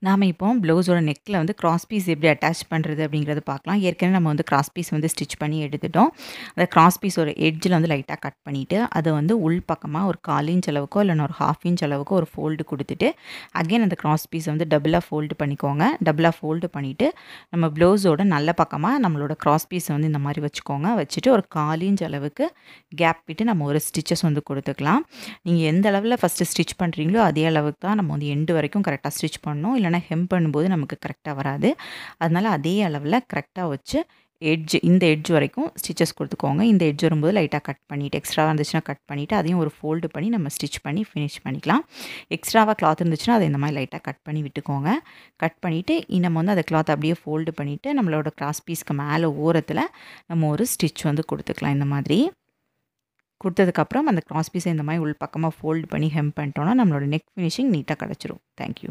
நாம இப்போ ப்ளவுஸோட நெக்ல வந்து கிராஸ் பீஸ் எப்படி அட்டாச் பண்ணுறது அப்படிங்கிறத பார்க்கலாம். ஏற்கனவே நம்ம வந்து கிராஸ் பீஸ் வந்து ஸ்டிச் பண்ணி எடுத்துட்டோம். அந்த கிராஸ் பீஸோட எட்ஜில் வந்து லைட்டாக கட் பண்ணிவிட்டு அதை வந்து உள் பக்கமாக ஒரு 1/4 இன்ச் அளவுக்கோ இல்லைன்னா ஒரு 1/2 இன்ச் அளவுக்கு ஒரு ஃபோல்டு கொடுத்துட்டு அகைன் அந்த கிராஸ் பீஸை வந்து டபுளாக ஃபோல்டு பண்ணிக்கோங்க. டபுளாக ஃபோல்டு பண்ணிவிட்டு நம்ம ப்ளவுஸோட நல்ல பக்கமாக நம்மளோட கிராஸ் பீஸை வந்து இந்த மாதிரி வச்சுக்கோங்க. வச்சுட்டு ஒரு 1/4 இன்ச் அளவுக்கு கேப் விட்டு நம்ம ஒரு ஸ்டிச்சஸ் வந்து கொடுத்துக்கலாம். நீங்கள் எந்த அளவில் ஃபஸ்ட்டு ஸ்டிச் பண்ணுறீங்களோ அதே அளவுக்கு தான் நம்ம வந்து எண்டு வரைக்கும் கரெக்டாக ஸ்டிச் பண்ணணும். இல்லைனா ஹெம் பண்ணும்போது நமக்கு கரெக்டாக வராது. அதனால் அதே அளவில் கரெக்டாக வச்சு இந்த எட்ஜ் வரைக்கும் ஸ்டிச்சஸ் கொடுத்துக்கோங்க. இந்த எட்ஜ் வரும்போது லைட்டாக கட் பண்ணிவிட்டு எக்ஸ்ட்ராவாக இருந்துச்சுன்னா கட் பண்ணிவிட்டு அதையும் ஒரு ஃபோல்டு பண்ணி நம்ம ஸ்டிச் பண்ணி ஃபினிஷ் பண்ணிக்கலாம். எக்ஸ்ட்ராவாக கிளாத் இருந்துச்சுன்னா அதை இந்த மாதிரி லைட்டாக கட் பண்ணி விட்டுக்கோங்க. கட் பண்ணிவிட்டு நம்ம வந்து அந்த கிளாத் அப்படியே ஃபோல்டு பண்ணிவிட்டு நம்மளோட கிராஸ் பீஸ்க்கு மேலே ஓரத்தில் நம்ம ஒரு ஸ்டிச் வந்து கொடுத்துக்கலாம். இந்த மாதிரி கொடுத்ததுக்கப்புறம் அந்த கிராஸ் பீஸை இந்த மாதிரி உள் பக்கமாக ஃபோல்டு பண்ணி ஹெம் பண்ணிட்டோன்னா நம்மளோட நெக் ஃபினிஷிங் நீட்டாக கிடச்சிரும். தேங்க்யூ.